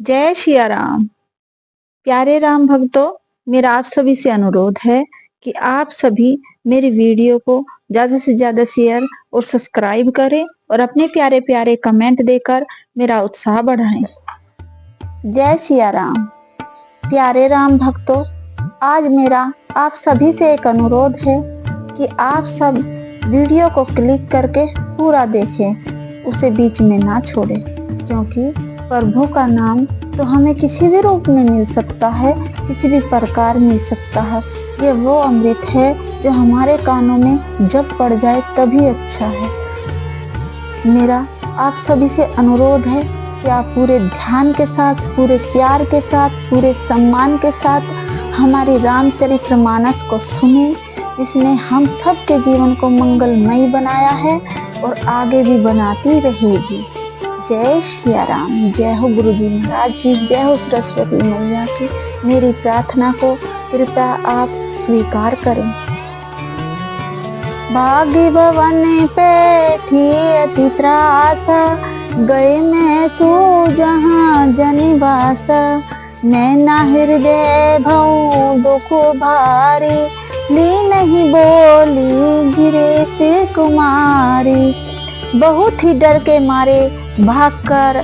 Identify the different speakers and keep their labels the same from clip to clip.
Speaker 1: जय सिया राम। प्यारे राम भक्तों, मेरा आप सभी से अनुरोध है कि आप सभी मेरी वीडियो को ज्यादा से ज्यादा शेयर और सब्सक्राइब करें और अपने प्यारे प्यारे कमेंट देकर मेरा उत्साह बढ़ाएं। जय सिया राम। प्यारे राम भक्तों, आज मेरा आप सभी से एक अनुरोध है कि आप सब वीडियो को क्लिक करके पूरा देखें, उसे बीच में ना छोड़ें, क्योंकि प्रभु का नाम तो हमें किसी भी रूप में मिल सकता है, किसी भी प्रकार मिल सकता है। ये वो अमृत है जो हमारे कानों में जब पड़ जाए तभी अच्छा है। मेरा आप सभी से अनुरोध है कि आप पूरे ध्यान के साथ, पूरे प्यार के साथ, पूरे सम्मान के साथ हमारी रामचरितमानस को सुने, जिसने हम सबके जीवन को मंगलमय बनाया है और आगे भी बनाती रहेगी। जय सिया राम। जय हो गुरु जी महाराज की, जय हो सरस्वती मैया की। मेरी प्रार्थना को कृपया आप स्वीकार करें। भाग्य भवन पे थी अति त्रास, गए मैं सो जहाँ जनिवास। मैं ना हृदय भऊ दुख भारी, ली नहीं बोली गिरे से कुमारी। बहुत ही डर के मारे भागकर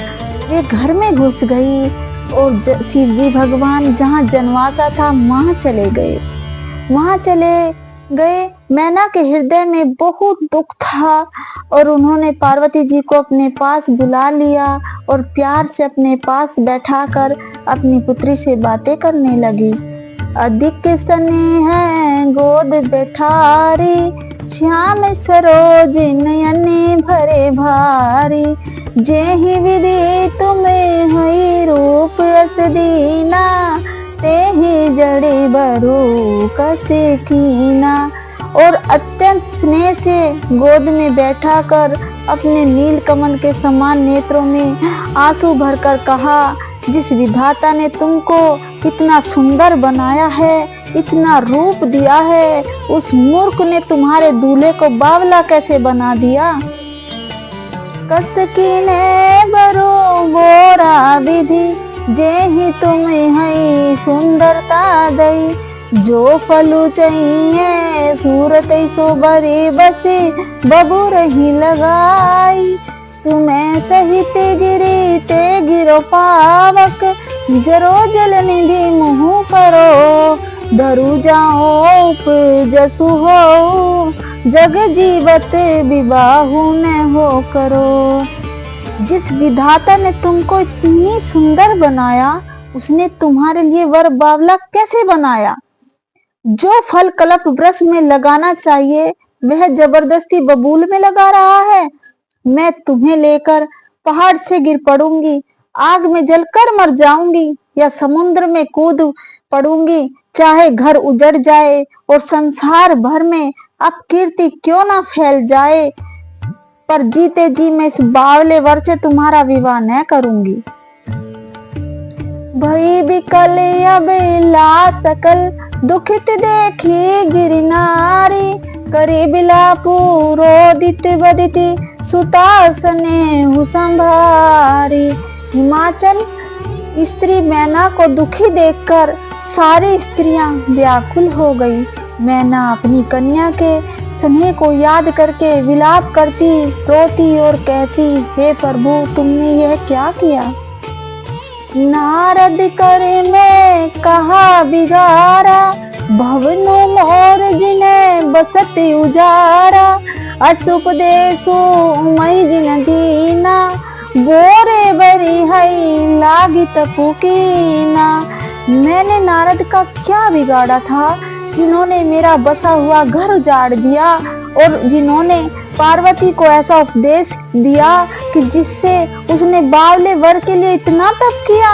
Speaker 1: वे घर में घुस गई और शिव जी भगवान जहाँ जनवासा था वहां चले गए। मैना के हृदय में बहुत दुख था और उन्होंने पार्वती जी को अपने पास बुला लिया और प्यार से अपने पास बैठाकर अपनी पुत्री से बातें करने लगी। अधिक स्नेह है गोद बैठारी, श्याम सरोज नयने भरे भारी। जेहि विधि तुम्हें हई रूप अस दीना, तेहि जड़े बरू कसे कीना। और अत्यंत स्नेह से गोद में बैठाकर अपने नील कमल के समान नेत्रों में आंसू भरकर कहा, जिस विधाता ने तुमको इतना सुंदर बनाया है, इतना रूप दिया है, उस मूर्ख ने तुम्हारे दूल्हे को बावला कैसे बना दिया। कसकीने बरो गोरा विधि, जेहि तुम्हें हई सुंदरता दई। जो फलू चाहिए सूरत सो बरी बसी, बबू रही लगाई। तुम्हें सहित गिरी ते गिरो पावक, जरो जल निधि मुँह करो। धरु जाओ जसु हो, जग जीवत विबाहु न हो करो। जिस विधाता ने तुमको इतनी सुंदर बनाया, उसने तुम्हारे लिए वर बावला कैसे बनाया। जो फल कल्प वृक्ष में लगाना चाहिए वह जबरदस्ती बबूल में लगा रहा है। मैं तुम्हें लेकर पहाड़ से गिर पड़ूंगी, आग में जलकर मर जाऊंगी या समुद्र में कूद पड़ूंगी, चाहे घर उजड़ जाए और संसार भर में अपकीर्ति क्यों ना फैल जाए, पर जीते जी मैं इस बावले वर से तुम्हारा विवाह न करूंगी। भई विकल अब ला सकल, दुखित देखी गिरि नारी। करी बिलापु रोदित बदिति, सुतासने संभारी। हिमाचल स्त्री मैना को दुखी देखकर सारी स्त्रियां व्याकुल हो गई। मैना अपनी कन्या के स्नेह को याद करके विलाप करती, रोती और कहती, हे प्रभु, तुमने यह क्या किया। नारद करे में कहा बिगारा, भवनु मोर जिने बसत उजारा। असुपदेशु मई जिन दीना, बोरे बरी हई लागी तपुकीना। मैंने नारद का क्या बिगाड़ा था, जिन्होंने मेरा बसा हुआ घर उजाड़ दिया और जिन्होंने पार्वती को ऐसा उपदेश दिया कि जिससे उसने बावले वर के लिए इतना तप किया।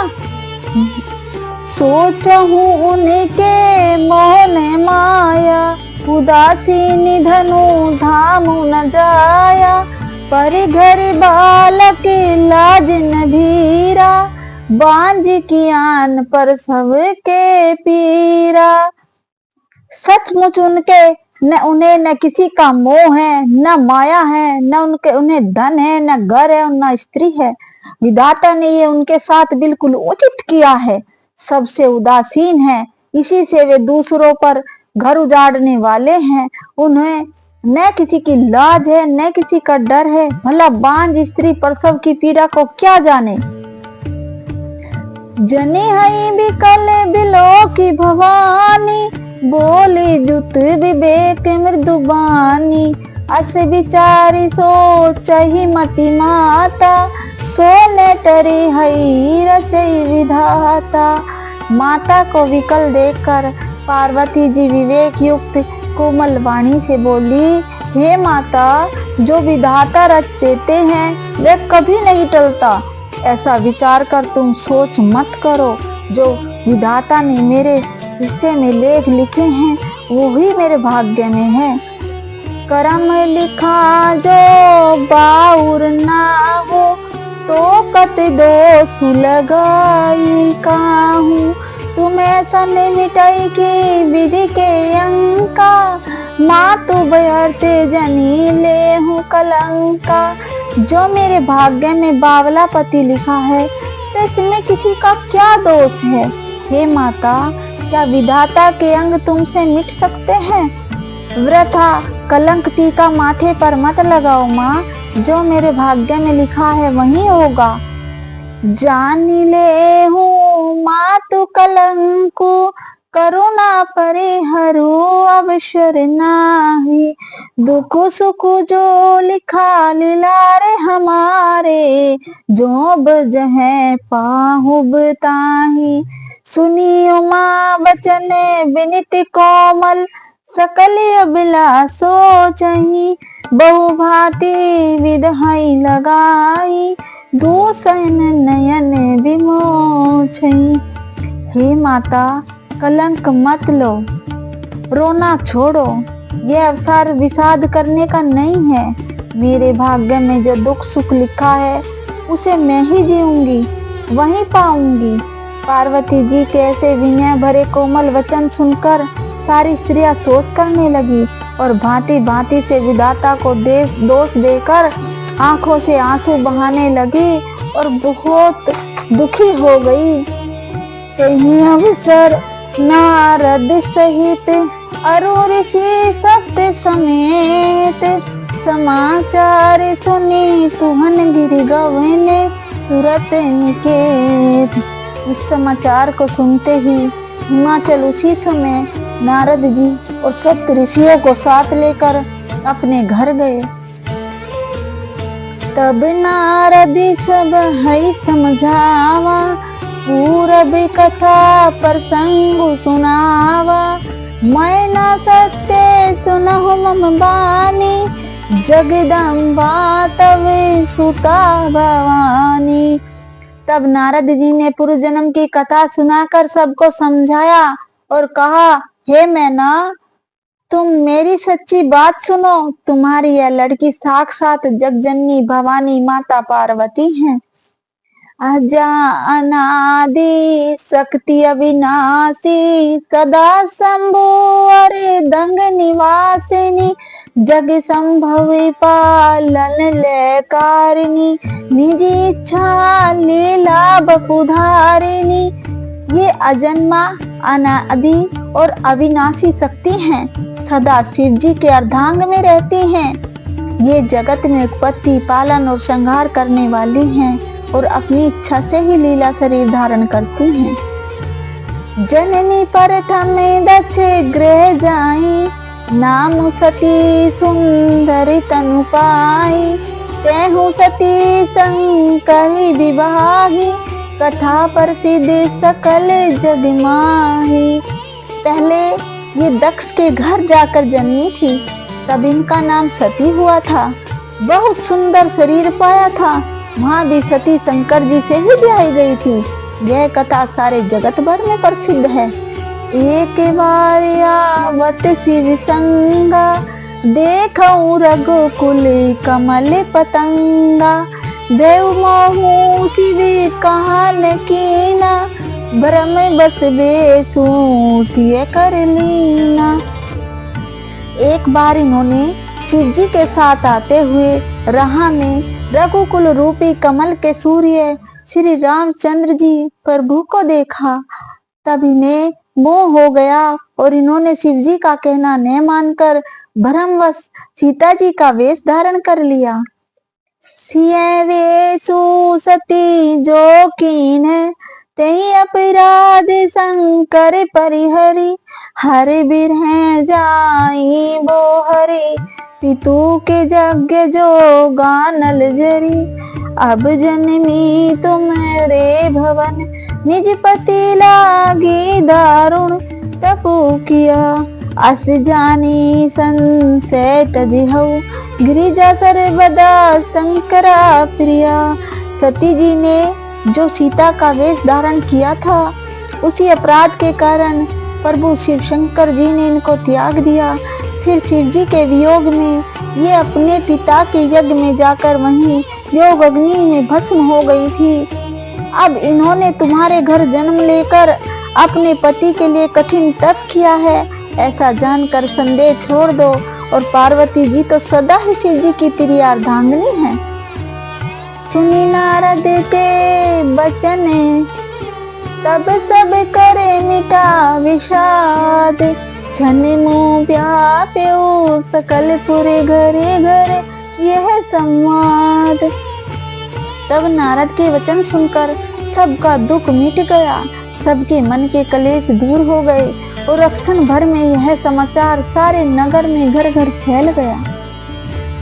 Speaker 1: सोचा हूँ उनके मोह ने माया, उदासी निधनु धाम न जाया। पर घर बालक लाज न भीरा, बांझ की आन पर सबके पीरा। सचमुच उन्हें न किसी का मोह है, न माया है, न उन्हें धन है, न घर है और न स्त्री है। विधाता ने ये उनके साथ बिल्कुल उचित किया है। सबसे उदासीन है, इसी से वे दूसरों पर घर उजाड़ने वाले हैं। उन्हें न किसी की लाज है न किसी का डर है। भला बांझ स्त्री प्रसव की पीड़ा को क्या जाने। जनी हई बिकल बिलो की भवानी, बोली जुत विवेक मृदुबानी। अस विचारी सोच ही मति माता, सोने टरी हई रचई विधाता। माता को विकल देखकर पार्वती जी विवेक युक्त कोमल वाणी से बोली, हे माता, जो विधाता रच देते हैं वे कभी नहीं टलता। ऐसा विचार कर तुम सोच मत करो। जो विधाता ने मेरे हिस्से में लेख लिखे हैं वो ही मेरे भाग्य में है। करम लिखा जो बाउर ना हो, तो कत दोष लगाई काहू। तुम्हें सन मिटाई की विधि के अंका, मातु बयरते जनी ले हूँ कलंका। जो मेरे भाग्य में बावला पति लिखा है तो इसमें किसी का क्या दोष है। हे माता, क्या विधाता के अंग तुमसे मिट सकते हैं। वृथा कलंक टीका माथे पर मत लगाओ माँ। जो मेरे भाग्य में लिखा है वही होगा। जान ले हूँ मातु कलंको, करुणा परिहरो अवसर नाही। दुख सुख जो लिखा लीलारे हमारे, जो बजह पाहुब ताही। सुनियो माँ वचन विनित कोमल, सकल अभिलाषो चही। बहु भांति विधि लगाई, दूषण नयन विमोचई। हे माता, कलंक मत लो, रोना छोड़ो। यह अवसर विषाद करने का नहीं है। मेरे भाग्य में जो दुख सुख लिखा है उसे मैं ही जीऊंगी, वही पाऊंगी। पार्वती जी के ऐसे विनय भरे कोमल वचन सुनकर सारी स्त्रियां सोच करने लगी और भांति भांति से विधाता को दोष देकर आंखों से आंसू बहाने लगी और बहुत दुखी हो गई। कहीं अवसर नारद सहित अरु ऋषि सप्त समेत, समाचार सुनी तुहन गिर गवने तुरत निकेत। इस समाचार को सुनते ही हिमाचल उसी समय नारद जी और सप्त ऋषियों को साथ लेकर अपने घर गए। तब नारद सब है समझावा, पूरब कथा प्रसंग सुनावा। मैं न सत्य सुनहु मम बानी, जगदम्बा तब सुता भवानी। तब नारद जी ने पूर्व जन्म की कथा सुनाकर सबको समझाया और कहा, हे मैना, तुम मेरी सच्ची बात सुनो। तुम्हारी यह लड़की साक्षात जगजननी भवानी माता पार्वती है। अजा अनादि शक्ति अविनाशी, सदा शंभु अरे दंग निवासिनी। जग संभव पालन लयकारिणी, निज इच्छा लीला बपुधारिणी। ये अजन्मा, अनादि और अविनाशी शक्ति हैं। सदा शिव जी के अर्धांग में रहती हैं। ये जगत में उत्पत्ति, पालन और संहार करने वाली हैं और अपनी इच्छा से ही लीला शरीर धारण करती हैं। जननी प्रथम दक्ष गृह जाई, नाम सती सुंदरी तनु पाई। तेहु सती संकहि विवाही, कथा प्रसिद्ध सकल जग माही। पहले ये दक्ष के घर जाकर जन्मी थी, तब इनका नाम सती हुआ था। बहुत सुंदर शरीर पाया था। वहाँ भी सती शंकर जी से ही ब्याही गई थी। यह कथा सारे जगत भर में प्रसिद्ध है। एक बार आवत शिव संगा, देखऊं रघुकुल कमल पतंगा। देव मोहू शिव कहान कीना, भ्रम बस बेसू सिय कर लीना। एक बार इन्होंने शिव जी के साथ आते हुए राह में रघुकुल रूपी कमल के सूर्य श्री रामचंद्र जी प्रभु को देखा, तब इन्हें मोह हो गया और इन्होंने शिव जी का कहना न मानकर भ्रमवश सीता जी का वेश धारण कर लिया। सिय वेशु सती जो कीन तही अपराध शंकर परिहरी, हरि बिरह जाई बो हरि पितु के यज्ञ जो गानल जरी। अब जनमी तुम्हारे भवन निज पति लागी दारुण, तपु किया अस जानी संशय तजिहऊ, गिरिजा सर्वदा शंकरा प्रिया। सती जी ने जो सीता का वेश धारण किया था, उसी अपराध के कारण प्रभु शिव शंकर जी ने इनको त्याग दिया। फिर शिव जी के वियोग में ये अपने पिता के यज्ञ में जाकर वहीं योग अग्नि में भस्म हो गई थी। अब इन्होंने तुम्हारे घर जन्म लेकर अपने पति के लिए कठिन तप किया है, ऐसा जानकर संदेह छोड़ दो। और पार्वती जी तो सदा ही शिव जी की प्रिय अर्धांगिनी है। सुनी नारद के बचन तब सब करे मिटा विषाद, छन मुँह व्याप्यो सकल पुरे घरे घरे यह संवाद। तब नारद के वचन सुनकर सबका दुख मिट गया, सबके मन के कलेश दूर हो गए और क्षण भर में यह समाचार सारे नगर में घर घर फैल गया।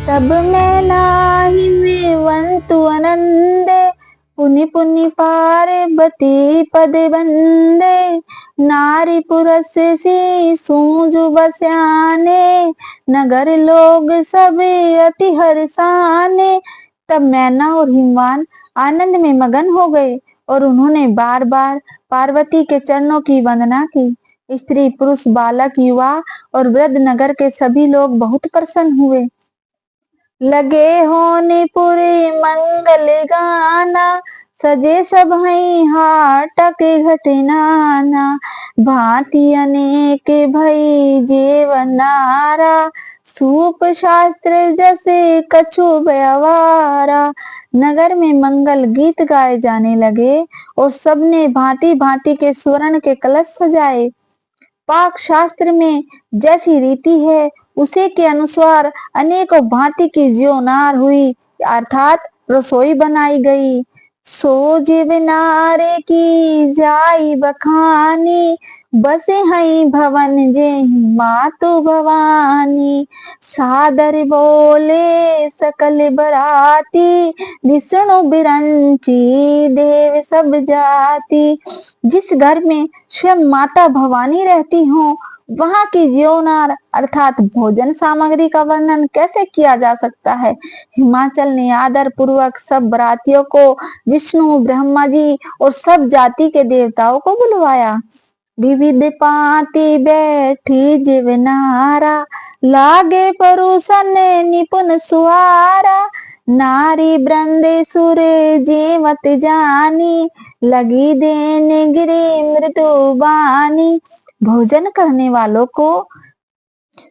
Speaker 1: तब मैं नाही में वंतु आनंदे, पुनि पुनि पार्वती पद बंदे, नारी पुरुष सी सूझ बस्याने, नगर लोग सब अति हर्षाने। तब मैना और हिमवान आनंद में मगन हो गए और उन्होंने बार बार पार्वती के चरणों की वंदना की। स्त्री पुरुष बालक युवा और वृद्ध नगर के सभी लोग बहुत प्रसन्न हुए। लगे होने पूरे मंगल गाना, सजे सब हई हाटक घटनाना, भांति अनेक भई जेवनारा, सूप शास्त्र जैसे कछु व्यवहारा। नगर में मंगल गीत गाए जाने लगे और सबने भांति भांति के स्वर्ण के कलश सजाए। पाक शास्त्र में जैसी रीति है उसे के अनुसार अनेकों भांति की ज्योनार हुई, अर्थात रसोई बनाई गई। सो जीव नारे की जाई बखानी, बसे हई भवन जेहि मातु भवानी। सादर बोले सकल बराती, विष्णु बिरंची देव सब जाति। जिस घर में स्वयं माता भवानी रहती हो, वहां की ज्योनार अर्थात भोजन सामग्री का वर्णन कैसे किया जा सकता है। हिमाचल ने आदर पूर्वक सब बरातियों को विष्णु, ब्रह्मा जी और सब जाति के देवताओं को बुलवाया। विविध पांति बैठी जीवनारा, लागे परुषन निपुण सुहारा। नारी ब्रंदे सुरे जेवत जानी, लगी देने गिरी मृत्यु बानी। भोजन करने वालों को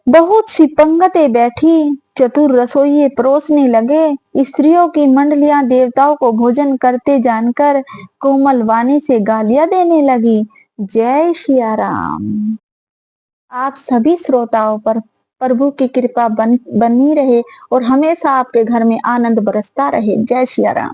Speaker 1: बहुत सी पंगतें बैठी, चतुर रसोइये परोसने लगे। स्त्रियों की मंडलियां देवताओं को भोजन करते जानकर कोमल वाणी से गालियां देने लगी। जय सिया राम। आप सभी श्रोताओं पर प्रभु की कृपा बनी रहे और हमेशा आपके घर में आनंद बरसता रहे। जय सिया राम।